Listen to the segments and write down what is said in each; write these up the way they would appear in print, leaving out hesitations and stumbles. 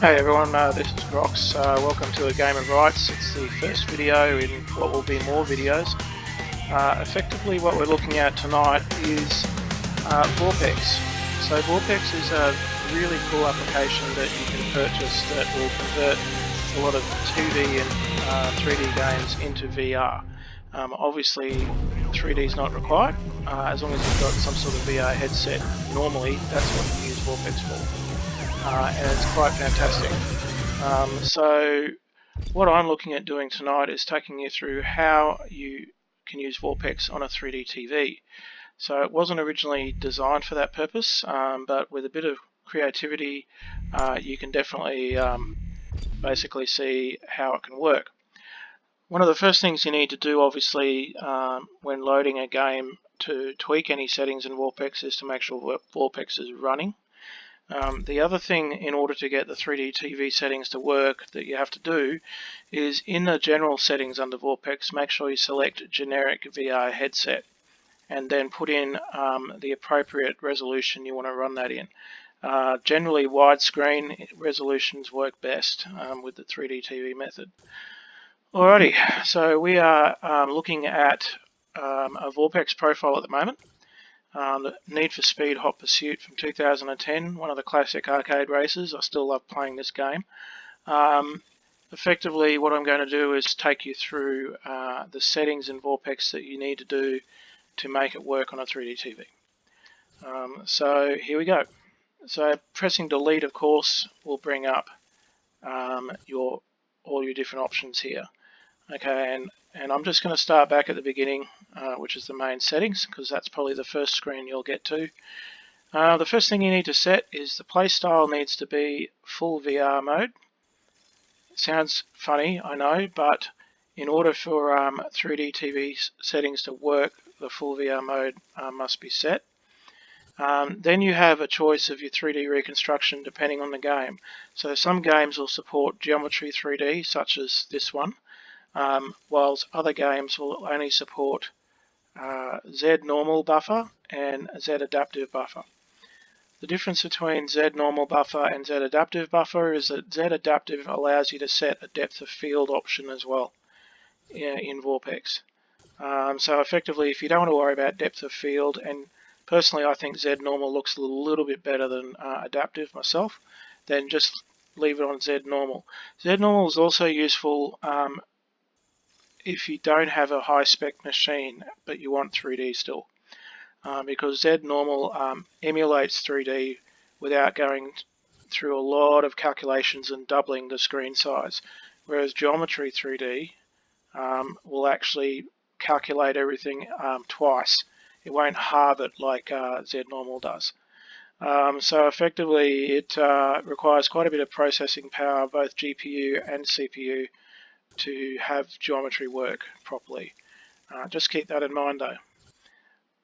Hey everyone, this is Grox. Welcome to A Game of Rights. It's the first video in what will be more videos. Effectively what we're looking at tonight is Vorpx. So Vorpx is a really cool application that you can purchase that will convert a lot of 2D and 3D games into VR. Obviously 3D is not required, as long as you've got some sort of VR headset. Normally that's what you use Vorpx for. And it's quite fantastic. So what I'm looking at doing tonight is taking you through how you can use Vorpx on a 3D TV. So it wasn't originally designed for that purpose, but with a bit of creativity you can definitely basically see how it can work. One of the first things you need to do, obviously, when loading a game to tweak any settings in Vorpx is to make sure Vorpx is running. The other thing in order to get the 3D TV settings to work that you have to do is in the general settings under Vorpx, make sure you select generic VR headset and then put in the appropriate resolution you want to run that in. Generally widescreen resolutions work best with the 3D TV method. Alrighty, so we are looking at a Vorpx profile at the moment. Need for Speed Hot Pursuit from 2010, one of the classic arcade races. I still love playing this game. Effectively what I'm going to do is take you through the settings in Vorpx that you need to do to make it work on a 3D TV. So here we go. So pressing delete, of course, will bring up all your different options here. Okay, and I'm just going to start back at the beginning, which is the main settings, because that's probably the first screen you'll get to. The first thing you need to set is the play style needs to be full VR mode. Sounds funny, I know, but in order for 3D TV settings to work, the full VR mode must be set. Then you have a choice of your 3D reconstruction depending on the game. So some games will support geometry 3D, such as this one. Whilst other games will only support Z normal buffer and Z adaptive buffer. The difference between Z normal buffer and Z adaptive buffer is that Z adaptive allows you to set a depth of field option as well in Vorpx. So effectively, if you don't want to worry about depth of field, and personally I think Z normal looks a little bit better than adaptive myself, then just leave it on Z normal. Z normal is also useful if you don't have a high spec machine but you want 3D still, because Z normal emulates 3D without going through a lot of calculations and doubling the screen size, whereas geometry 3D will actually calculate everything twice. It won't halve it like Z normal does. So effectively it requires quite a bit of processing power, both GPU and CPU, to have geometry work properly. Just keep that in mind though.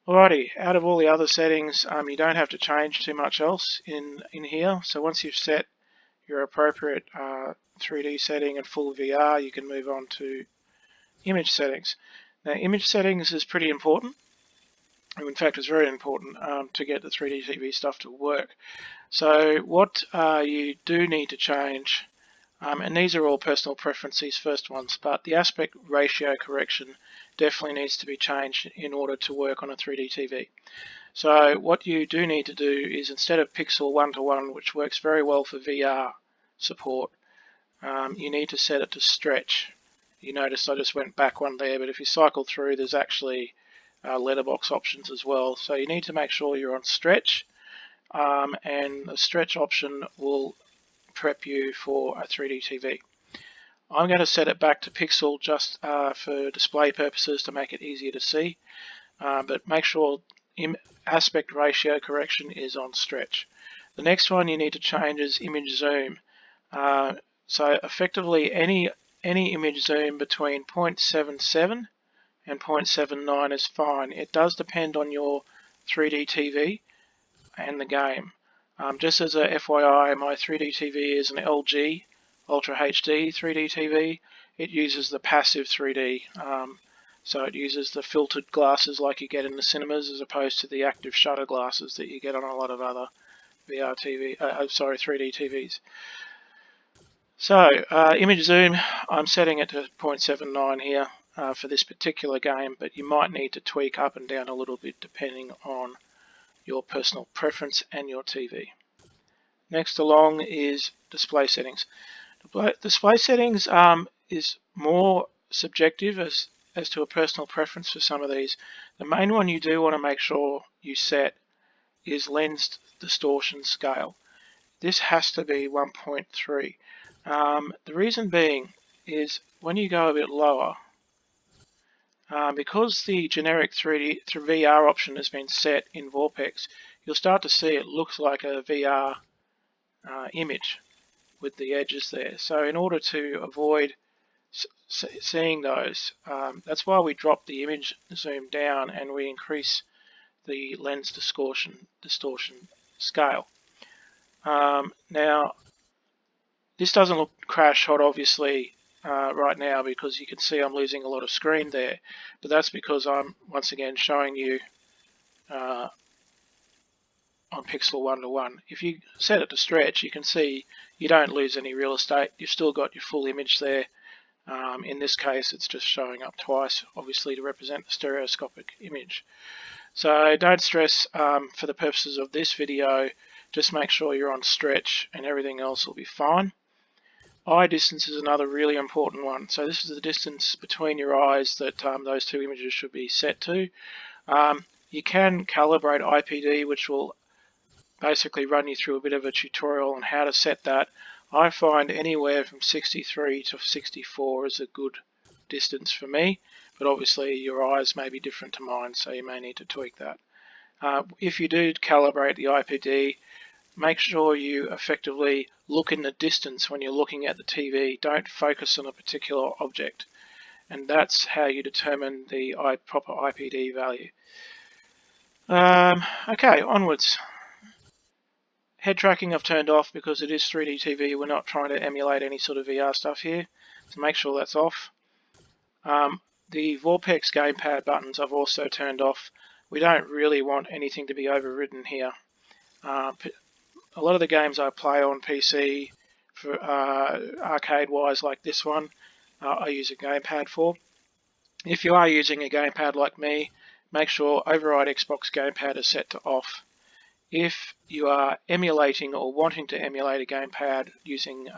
Alrighty, out of all the other settings, you don't have to change too much else in here. So once you've set your appropriate 3D setting and full VR, you can move on to image settings. Now image settings is pretty important. In fact, it's very important to get the 3D TV stuff to work. So what you do need to change, and these are all personal preference, these first ones, but the aspect ratio correction definitely needs to be changed in order to work on a 3D TV. So what you do need to do is, instead of pixel 1:1, which works very well for VR support, you need to set it to stretch. You notice I just went back one there, but if you cycle through, there's actually letterbox options as well. So you need to make sure you're on stretch, and the stretch option will prep you for a 3D TV. I'm going to set it back to pixel just for display purposes to make it easier to see, but make sure aspect ratio correction is on stretch. The next one you need to change is image zoom. So effectively any image zoom between 0.77 and 0.79 is fine. It does depend on your 3D TV and the game. Just as a FYI, my 3D TV is an LG Ultra HD 3D TV. It uses the passive 3D, so it uses the filtered glasses like you get in the cinemas, as opposed to the active shutter glasses that you get on a lot of other 3D TVs. So image zoom, I'm setting it to 0.79 here for this particular game, but you might need to tweak up and down a little bit depending on your personal preference and your TV. Next along is display settings. Display settings is more subjective as to a personal preference for some of these. The main one you do want to make sure you set is lens distortion scale. This has to be 1.3. The reason being is when you go a bit lower, because the generic 3D VR option has been set in Vorpx, you'll start to see it looks like a VR image with the edges there. So in order to avoid seeing those, that's why we drop the image zoom down and we increase the lens distortion scale. Now, this doesn't look crash hot, obviously, right now because you can see I'm losing a lot of screen there, but that's because I'm once again showing you on pixel 1:1. If you set it to stretch, you can see you don't lose any real estate. You've still got your full image there. In this case, it's just showing up twice, obviously to represent the stereoscopic image. So don't stress for the purposes of this video. Just make sure you're on stretch and everything else will be fine. Eye distance is another really important one. So this is the distance between your eyes that those two images should be set to. You can calibrate IPD, which will basically run you through a bit of a tutorial on how to set that. I find anywhere from 63 to 64 is a good distance for me, but obviously your eyes may be different to mine, so you may need to tweak that. If you do calibrate the IPD, make sure you effectively look in the distance when you're looking at the TV. Don't focus on a particular object, and that's how you determine the proper IPD value. Okay, onwards. Head tracking I've turned off because it is 3D TV. We're not trying to emulate any sort of VR stuff here, so make sure that's off. The Vorpx gamepad buttons I've also turned off. We don't really want anything to be overridden here. A lot of the games I play on PC, for arcade-wise like this one, I use a gamepad for. If you are using a gamepad like me, make sure Override Xbox Gamepad is set to off. If you are emulating or wanting to emulate a gamepad using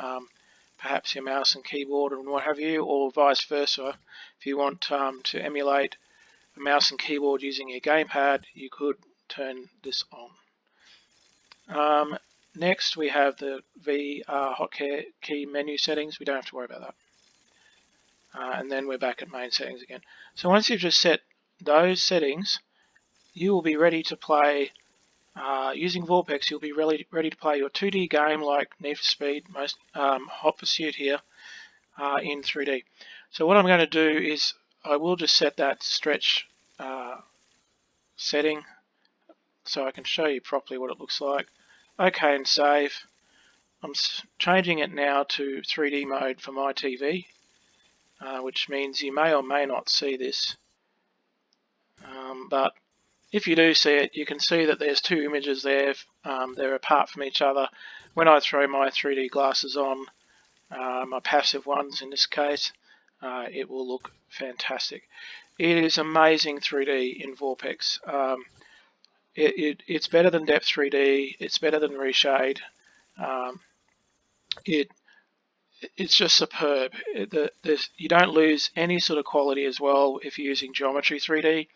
perhaps your mouse and keyboard and what have you, or vice versa, if you want to emulate a mouse and keyboard using a gamepad, you could turn this on. Next, we have the VR hotkey menu settings. We don't have to worry about that. And then we're back at main settings again. So once you've just set those settings, you will be ready to play. Using Vorpx, you'll be ready to play your 2D game like Need for Speed, Hot Pursuit here in 3D. So what I'm going to do is I will just set that stretch setting so I can show you properly what it looks like. OK, and save. I'm changing it now to 3D mode for my TV, which means you may or may not see this, but if you do see it, you can see that there's two images there. They're apart from each other. When I throw my 3D glasses on, my passive ones in this case, it will look fantastic. It is amazing 3D in Vorpx. It's better than Depth 3D. It's better than Reshade. It's just superb. You don't lose any sort of quality as well if you're using Geometry 3D.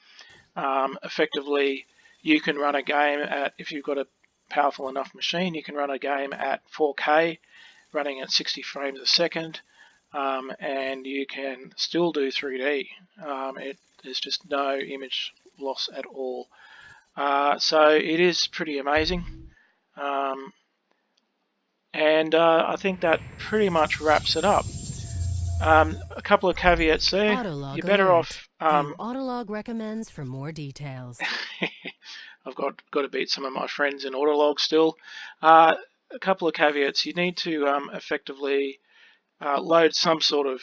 Effectively, you can run a game at, if you've got a powerful enough machine, you can run a game at 4K, running at 60 frames a second, and you can still do 3D. There's just no image loss at all. So it is pretty amazing. And I think that pretty much wraps it up. A couple of caveats there. Autolog You're better alert. off. View Autolog recommends for more details. I've got to beat some of my friends in Autolog still. A couple of caveats. You need to effectively load some sort of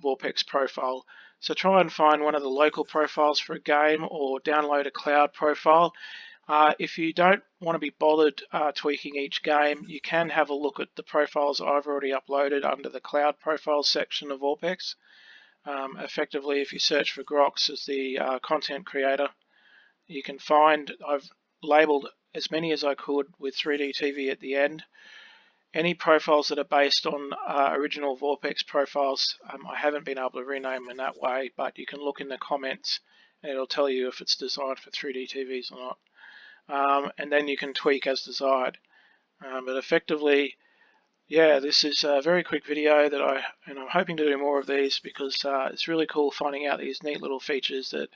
Vorpx profile. So try and find one of the local profiles for a game or download a cloud profile. If you don't want to be bothered tweaking each game, you can have a look at the profiles I've already uploaded under the Cloud Profiles section of Vorpx. Effectively, if you search for Grox as the content creator, you can find, I've labeled as many as I could with 3D TV at the end. Any profiles that are based on original Vorpx profiles, I haven't been able to rename them in that way, but you can look in the comments and it'll tell you if it's designed for 3D TVs or not. And then you can tweak as desired. But effectively, yeah, this is a very quick video that I'm hoping to do more of these because it's really cool finding out these neat little features that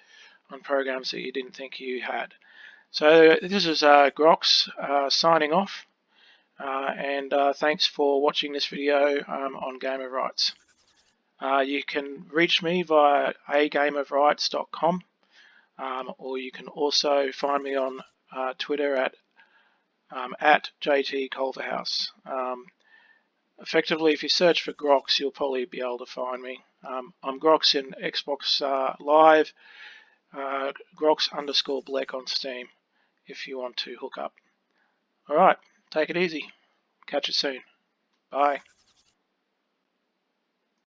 on programs that you didn't think you had. So this is Grox signing off, and thanks for watching this video on Game of Rights. You can reach me via agameofrights.com, or you can also find me on Twitter at JT Culverhouse. Effectively, if you search for Grox, you'll probably be able to find me. I'm Grox in Xbox Live, Grox_Black on Steam, if you want to hook up. Alright, take it easy. Catch you soon. Bye.